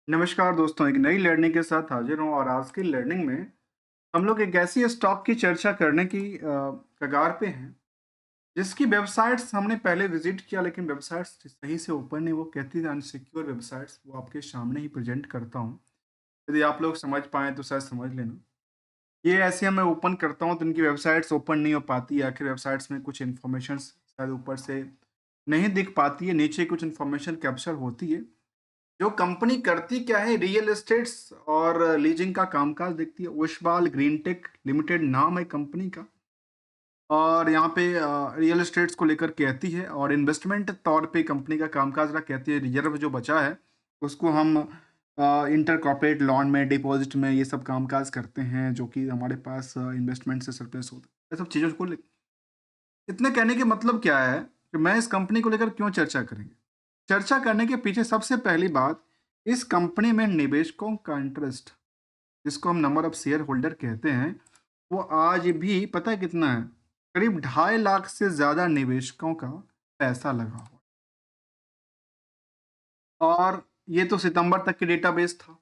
नमस्कार दोस्तों, एक नई लर्निंग के साथ हाजिर हूँ और आज की लर्निंग में हम लोग एक ऐसी स्टॉक की चर्चा करने की कगार पे हैं, जिसकी वेबसाइट्स हमने पहले विजिट किया लेकिन वेबसाइट्स सही से ओपन नहीं, वो कहती है अनसिक्योर वेबसाइट्स, वो आपके सामने ही प्रेजेंट करता हूँ। यदि आप लोग समझ पाएँ तो शायद समझ लेना। ये ऐसे मैं ओपन करता हूँ तो इनकी वेबसाइट्स ओपन नहीं हो पाती, आखिर वेबसाइट्स में कुछ इन्फॉर्मेशन शायद ऊपर से नहीं दिख पाती है, नीचे कुछ इन्फॉर्मेशन कैप्चर होती है। जो कंपनी करती क्या है, रियल एस्टेट्स और लीजिंग का कामकाज देखती है। ओशवाल ग्रीनटेक लिमिटेड नाम है कंपनी का और यहाँ पे रियल एस्टेट्स को लेकर कहती है और इन्वेस्टमेंट तौर पे कंपनी का कामकाज रहा, कहती है रिजर्व जो बचा है उसको हम इंटर कॉर्पोरेट लोन में, डिपॉजिट में ये सब कामकाज करते हैं, जो कि हमारे पास इन्वेस्टमेंट से सरप्लस होता है। ये सब चीज़ों को इतने कहने के मतलब क्या है कि मैं इस कंपनी को लेकर क्यों चर्चा करेंगे। चर्चा करने के पीछे सबसे पहली बात, इस कंपनी में निवेशकों का इंटरेस्ट, जिसको हम नंबर ऑफ शेयर होल्डर कहते हैं, वो आज भी पता है कितना है? करीब 2.5 लाख से ज़्यादा निवेशकों का पैसा लगा हुआ है। और ये तो सितंबर तक की डेटाबेस था।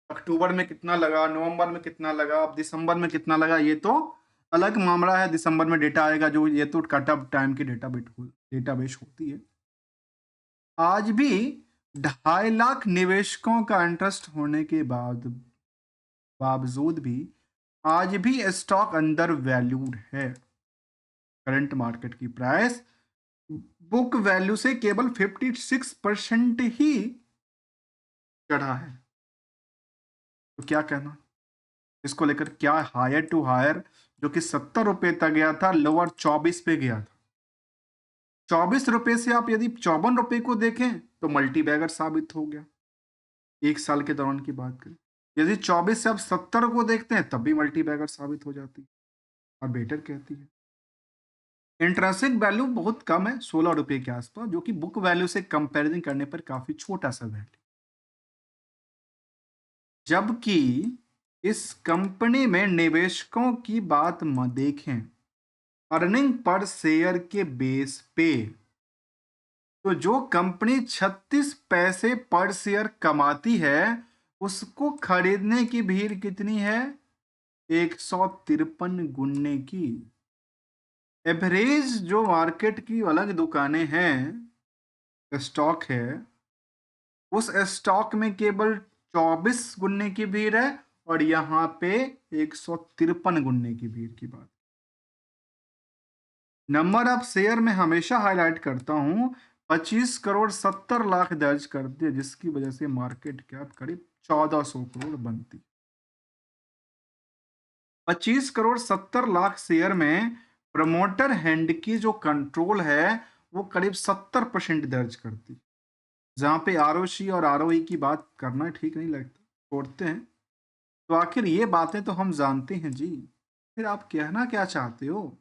अक्टूबर में कितना लगा, नवंबर में कितना लगा, अब दिसंबर में कितना लगा, ये तो अलग मामला है। दिसंबर में डेटा आएगा, जो ये तो कट ऑफ टाइम की डेटाबेस होती है। आज भी 2.5 लाख निवेशकों का इंटरेस्ट होने के बावजूद भी आज भी स्टॉक अंडर वैल्यूड है। करंट मार्केट की प्राइस बुक वैल्यू से केवल 56% ही चढ़ा है। तो क्या कहना इसको लेकर? क्या हायर टू हायर जो कि 70 रुपए तक गया था, लोअर 24 पे गया था। 24 रुपए से आप यदि 54 रुपए को देखें तो मल्टी बैगर साबित हो गया। एक साल के दौरान की बात करें, यदि 24 से आप 70 को देखते हैं तब भी मल्टी बैगर साबित हो जाती है और बेटर कहती है। इंट्रिंसिक वैल्यू बहुत कम है, 16 रुपए के आसपास, जो कि बुक वैल्यू से कंपैरिजन करने पर काफी छोटा सा वैल्यू। जबकि इस कंपनी में निवेशकों की बात म देखें, अर्निंग पर शेयर के बेस पे, तो जो कंपनी 36 पैसे पर शेयर कमाती है, उसको खरीदने की भीड़ कितनी है? 153 गुने की। एवरेज जो मार्केट की अलग दुकानें हैं, स्टॉक है, उस स्टॉक में केवल 24 गुने की भीड़ है और यहाँ पे 153 गुने की भीड़ की बात। नंबर ऑफ शेयर में हमेशा हाईलाइट करता हूं, 25 करोड़ 70 लाख दर्ज करती है, जिसकी वजह से मार्केट कैप करीब 1400 करोड़ बनती। 25 करोड़ 70 लाख शेयर में प्रमोटर हैंड की जो कंट्रोल है, वो करीब 70% दर्ज करती। जहां पे आरओसी और आरओई की बात करना ठीक नहीं लगता, छोड़ते हैं। तो आखिर ये बातें तो हम जानते हैं जी, फिर आप कहना क्या चाहते हो?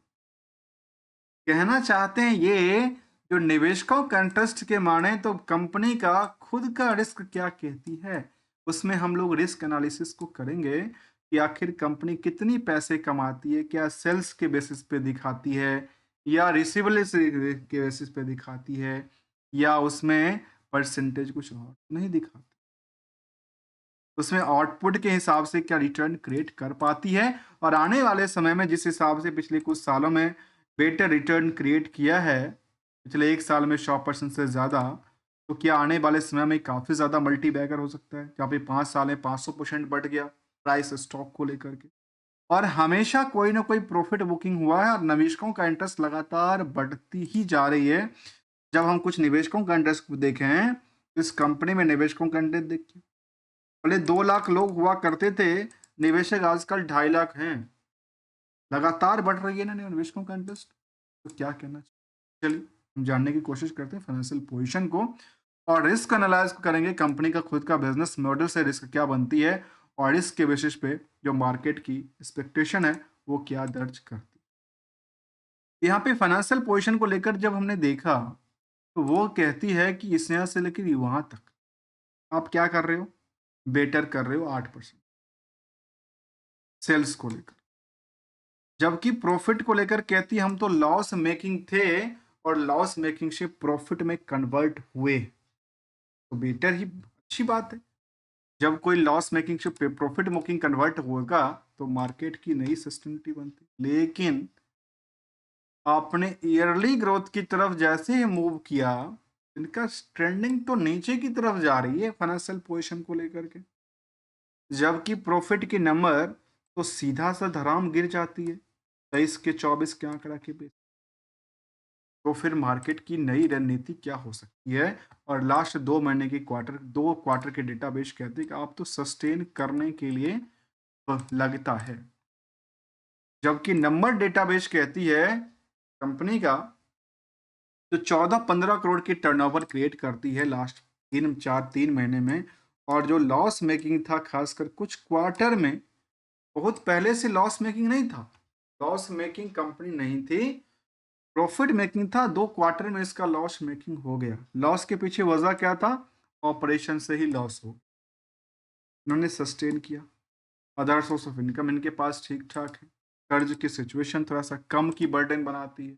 कहना चाहते हैं ये, जो निवेशकों का इंटरेस्ट के माने तो कंपनी का खुद का रिस्क क्या कहती है, उसमें हम लोग रिस्क एनालिसिस को करेंगे कि आखिर कंपनी कितनी पैसे कमाती है, क्या सेल्स के बेसिस पे दिखाती है या रिसीवेबल्स के बेसिस पे दिखाती है, या उसमें परसेंटेज कुछ और नहीं दिखाती, उसमें आउटपुट के हिसाब से क्या रिटर्न क्रिएट कर पाती है। और आने वाले समय में जिस हिसाब से पिछले कुछ सालों में बेटर रिटर्न क्रिएट किया है, पिछले एक साल में 100% से ज़्यादा, तो क्या आने वाले समय में काफ़ी ज़्यादा मल्टी बैगर हो सकता है, जहाँ पे 5 साल में 500% बढ़ गया प्राइस स्टॉक को लेकर के। और हमेशा कोई ना कोई प्रॉफिट बुकिंग हुआ है और निवेशकों का इंटरेस्ट लगातार बढ़ती ही जा रही है। जब हम कुछ निवेशकों का इंटरेस्ट देखें, इस कंपनी में निवेशकों का इंटरेस्ट देखिए, पहले 2 लाख लोग हुआ करते थे, निवेशक आजकल 2.5 लाख हैं। लगातार बढ़ रही है ना निवेशकों का इंटरेस्ट। तो क्या कहना चाहिए? चलिए हम जानने की कोशिश करते हैं फाइनेंशियल पोजीशन को और रिस्क एनालाइज करेंगे, कंपनी का खुद का बिजनेस मॉडल से रिस्क क्या बनती है और रिस्क के बेसिस पे जो मार्केट की एक्सपेक्टेशन है वो क्या दर्ज करती है। यहाँ पे फाइनेंशियल पोजीशन को लेकर जब हमने देखा, तो वो कहती है कि इस यहाँ से लेकर वहां तक आप क्या कर रहे हो? बेटर कर रहे हो 8% सेल्स को लेकर। जबकि प्रॉफिट को लेकर कहती है हम तो लॉस मेकिंग थे और लॉस मेकिंग से प्रॉफिट में कन्वर्ट हुए। तो बेटर ही अच्छी बात है। जब कोई लॉस मेकिंग से प्रॉफिट मेकिंग कन्वर्ट होगा तो मार्केट की नई सस्टेनिटी बनती है। लेकिन आपने ईयरली ग्रोथ की तरफ जैसे ही मूव किया, इनका ट्रेंडिंग तो नीचे की तरफ जा रही है फाइनेंशियल पोजीशन को लेकर के, जबकि प्रॉफिट की नंबर तो सीधा सा धड़ाम गिर जाती है 23 के 24 के आंकड़ा के बेस। तो फिर मार्केट की नई रणनीति क्या हो सकती है? और लास्ट 2 महीने की दो क्वार्टर के डेटाबेस कहते हैं कि आप तो सस्टेन करने के लिए लगता है। जबकि नंबर डेटाबेस कहती है कंपनी का तो 14-15 करोड़ की टर्नओवर क्रिएट करती है लास्ट 3 महीने में। और जो लॉस मेकिंग था खासकर कुछ क्वार्टर में, बहुत पहले से लॉस मेकिंग नहीं था, लॉस मेकिंग कंपनी नहीं थी, प्रॉफिट मेकिंग था। 2 क्वार्टर में इसका लॉस मेकिंग हो गया। लॉस के पीछे वजह क्या था? ऑपरेशन से ही लॉस हो। इन्होंने सस्टेन किया, अदर सोर्स ऑफ इनकम इनके पास ठीक ठाक है, कर्ज की सिचुएशन थोड़ा सा कम की बर्डन बनाती है।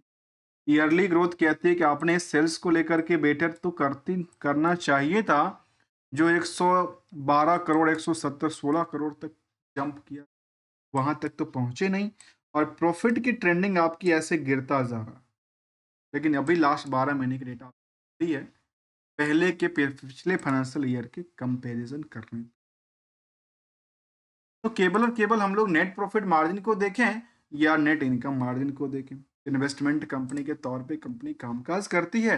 ईयरली ग्रोथ कहती है कि आपने सेल्स को लेकर के बेटर तो करना चाहिए था, जो 112 करोड़ 170 16 करोड़ तक जंप किया, वहां तक तो पहुंचे नहीं। और प्रॉफिट की ट्रेंडिंग आपकी ऐसे गिरता जा रहा। लेकिन अभी लास्ट 12 महीने की डेटा है पहले के पिछले फाइनेंशियल ईयर के कंपैरिजन करने। तो केवल और केवल हम लोग नेट प्रॉफिट मार्जिन को देखें या नेट इनकम मार्जिन को देखें, इन्वेस्टमेंट कंपनी के तौर पे कंपनी कामकाज करती है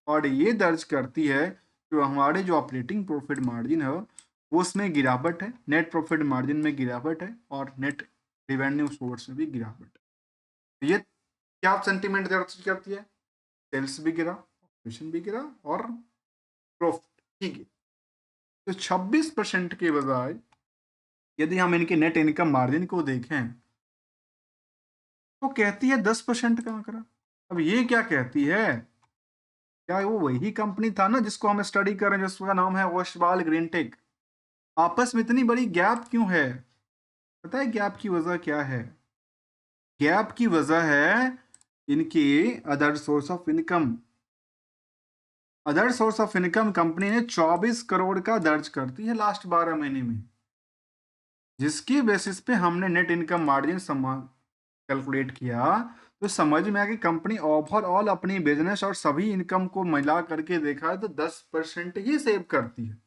और ये दर्ज करती है जो हमारे जो ऑपरेटिंग प्रॉफिट मार्जिन है वो उसमें गिरावट है, नेट प्रॉफिट मार्जिन में गिरावट है और नेट रिवेन्यू सोर्स में भी गिरावट है। तो ये क्या सेंटीमेंट दर्ज करती है? सेल्स भी गिरा, ऑपरेशन भी गिरा और प्रॉफिट ही गिरा। तो 26% के बजाय यदि हम इनके नेट इनकम मार्जिन को देखें तो कहती है 10% का आंकड़ा। अब ये क्या कहती है? क्या वो वही कंपनी था ना जिसको हम स्टडी कर रहे हैं, जिसका नाम है ओस्वाल ग्रीनटेक? आपस में इतनी बड़ी गैप क्यों है? पता है गैप की वजह क्या है? गैप की वजह है इनकी other source of income. Other source of income company ने 24 करोड़ का दर्ज करती है लास्ट 12 महीने में, जिसकी बेसिस पे हमने नेट इनकम मार्जिन कैलकुलेट किया तो समझ में आया कि कंपनी ओवरऑल अपनी बिजनेस और सभी इनकम को मिला करके देखा है तो 10% ही सेव करती है।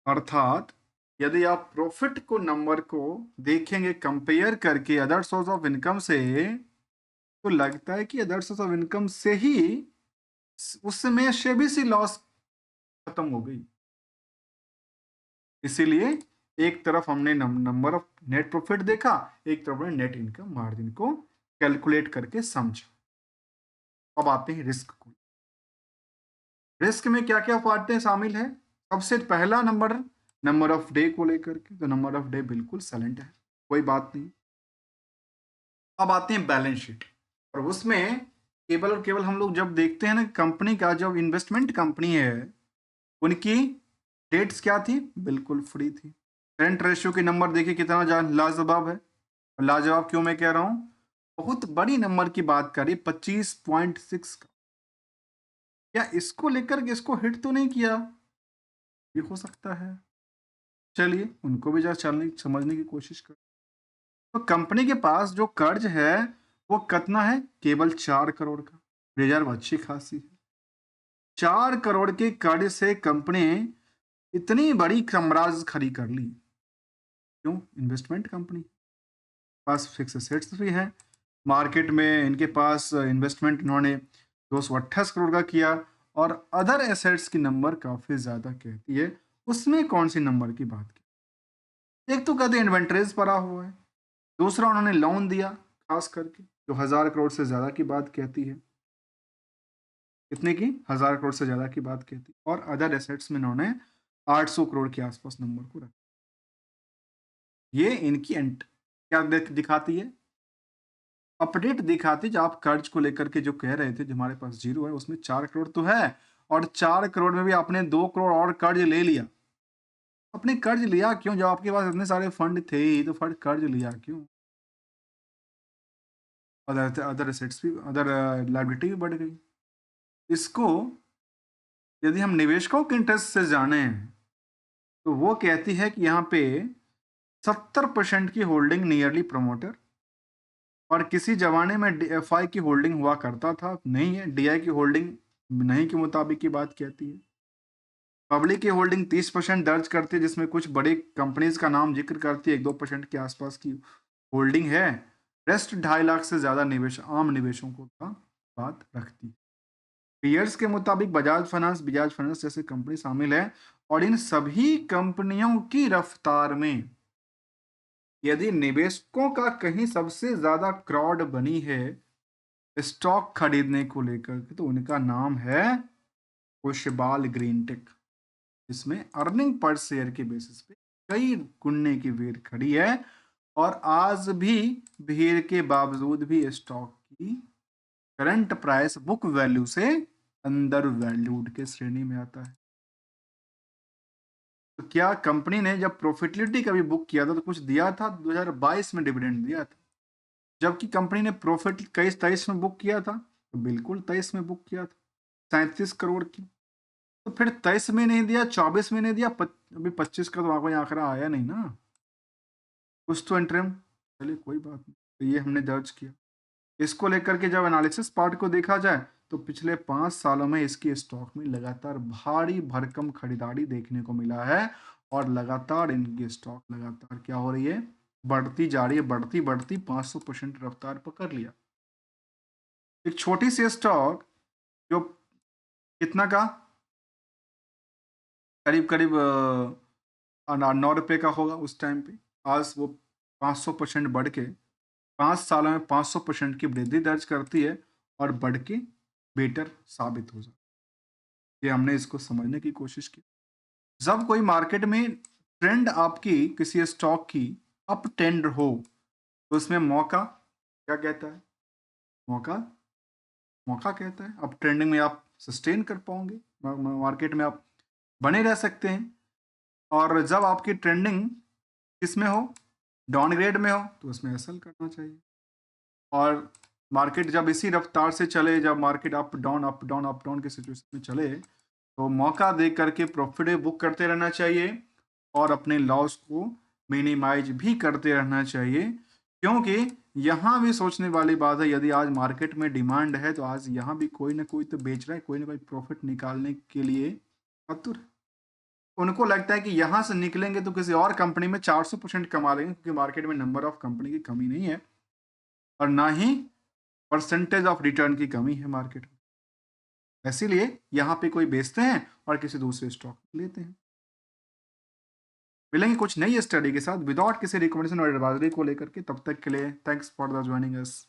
अर्थात यदि आप प्रॉफिट को नंबर को देखेंगे कंपेयर करके अदर सोर्स ऑफ इनकम से, तो लगता है कि अदर सोर्स ऑफ इनकम से ही उसमें से भी सी लॉस खत्म हो गई। इसीलिए एक तरफ हमने नंबर ऑफ नेट प्रॉफिट देखा, एक तरफ हमने नेट इनकम मार्जिन को कैलकुलेट करके समझा। अब आते हैं रिस्क को। रिस्क में क्या क्या बातें शामिल है? सबसे पहला नंबर ऑफ डे को लेकर के, तो नंबर ऑफ डे बिल्कुल साइलेंट है, कोई बात नहीं। अब आते हैं बैलेंस शीट और उसमें केवल और केवल हम लोग जब देखते हैं ना कंपनी का, जब इन्वेस्टमेंट कंपनी है उनकी डेट्स क्या थी? बिल्कुल फ्री थी। करंट रेशियो के नंबर देखिए कितना लाजवाब है। और लाजवाब क्यों मैं कह रहा हूं? बहुत बड़ी नंबर की बात करी 25.6 का। क्या इसको लेकर के इसको हिट तो नहीं किया? ये हो सकता है। चलिए उनको भी जरा चलने समझने की कोशिश कर। तो कंपनी के पास जो कर्ज है वो कितना है? केवल 4 करोड़ का। रिजर्व अच्छी खासी है। 4 करोड़ के कर्ज से कंपनी इतनी बड़ी साम्राज्य खड़ी कर ली। क्यों? इन्वेस्टमेंट कंपनी पास फिक्स एसेट्स भी है। मार्केट में इनके पास इन्वेस्टमेंट इन्होंने 228 करोड़ का किया और अदर एसेट्स की नंबर काफी ज्यादा कहती है। उसमें कौन सी नंबर की बात की? एक तो कहते इन्वेंटरीज पड़ा हुआ है, दूसरा उन्होंने लोन दिया खास करके जो 1000 करोड़ से ज्यादा की बात कहती है। कितने की? 1000 करोड़ से ज्यादा की बात कहती है। और अदर एसेट्स में इन्होंने 800 करोड़ के आसपास नंबर को रखा। ये इनकी क्या दिखाती है? अपडेट दिखाती जो आप कर्ज को लेकर के जो कह रहे थे जो हमारे पास जीरो है उसमें 4 करोड़ तो है और 4 करोड़ में भी आपने 2 करोड़ और कर्ज ले लिया। अपने कर्ज लिया क्यों? जब आपके पास इतने सारे फंड थे ही तो फंड कर्ज लिया क्यों? अदर अदर एसेट्स भी, अदर लायबिलिटी भी बढ़ गई। इसको यदि हम निवेशकों के इंटरेस्ट से जाने तो वो कहती है कि यहाँ पे 70% की होल्डिंग नियरली प्रमोटर, और किसी जमाने में DFI की होल्डिंग हुआ करता था, नहीं है। DI की होल्डिंग नहीं के मुताबिक की बात कहती है। पब्लिक की होल्डिंग 30% दर्ज करती है, जिसमें कुछ बड़ी कंपनीज का नाम जिक्र करती है, 1-2% के आसपास की होल्डिंग है। रेस्ट 2.5 लाख से ज्यादा निवेश आम निवेशकों का बात रखती है। पीयर्स के मुताबिक बजाज फाइनेंस जैसे कंपनी शामिल है, और इन सभी कंपनियों की रफ्तार में यदि निवेशकों का कहीं सबसे ज्यादा क्राउड बनी है स्टॉक खरीदने को लेकर के, तो उनका नाम है कुशबाल ग्रीनटेक, जिसमें अर्निंग पर शेयर के बेसिस पे कई गुने की भीड़ खड़ी है, और आज भी भीड़ के बावजूद भी स्टॉक की करंट प्राइस बुक वैल्यू से अंडर वैल्यूड के श्रेणी में आता है। तो क्या कंपनी ने जब प्रॉफिटेबिलिटी कभी बुक किया था तो कुछ दिया था? 2022 में डिविडेंड दिया था, जबकि कंपनी ने प्रॉफिट 23 में बुक किया था, तो बिल्कुल 23 में बुक किया था 37 करोड़ की। तो फिर 23 में नहीं दिया, 24 में नहीं दिया, अभी 25 का तो कोई आंकड़ा आया नहीं ना, कुछ तो इंटरम। चलिए कोई बात नहीं, तो ये हमने दर्ज किया। इसको लेकर के जब एनालिसिस पार्ट को देखा जाए तो पिछले 5 सालों में इसकी स्टॉक में लगातार भारी भरकम खरीदारी देखने को मिला है, और लगातार इनकी स्टॉक लगातार क्या हो रही है, बढ़ती जा रही है, बढ़ती बढ़ती 500% रफ्तार पकड़ लिया। एक छोटी सी स्टॉक जो कितना का, करीब करीब 9 रुपए का होगा उस टाइम पे, आज वो 500% बढ़ के 5 सालों में 500% की वृद्धि दर्ज करती है, और बढ़ के बेटर साबित हो जाती है। ये हमने इसको समझने की कोशिश की। जब कोई मार्केट में ट्रेंड आपकी किसी स्टॉक की अप ट्रेंड हो, तो उसमें मौका क्या कहता है? मौका मौका कहता है। अप ट्रेंडिंग में आप सस्टेन कर पाओगे, मार्केट में आप बने रह सकते हैं। और जब आपकी ट्रेंडिंग किस में हो, डाउनग्रेड में हो, तो उसमें एसएल करना चाहिए। और मार्केट जब इसी रफ्तार से चले, जब market up down up down up down के सिचुएशन में चले, तो मौका देख करके प्रॉफिट बुक करते रहना चाहिए, और अपने लॉस को मिनिमाइज भी करते रहना चाहिए। क्योंकि यहाँ भी सोचने वाली बात है, यदि आज मार्केट में डिमांड है तो आज यहाँ भी कोई ना कोई तो बेच रहा है, कोई ना कोई प्रॉफिट निकालने के लिए आतुर है। उनको लगता है कि यहाँ से निकलेंगे तो किसी और कंपनी में 400% कमा लेंगे, क्योंकि मार्केट में नंबर ऑफ कंपनी की कमी नहीं है, और ना ही परसेंटेज ऑफ रिटर्न की कमी है मार्केट में। इसीलिए यहाँ पे कोई बेचते हैं और किसी दूसरे स्टॉक लेते हैं। मिलेंगे कुछ नई स्टडी के साथ विदाउट किसी रिकमेंडेशन और एडवाइजरी को लेकर के। तब तक के लिए thanks for the joining us.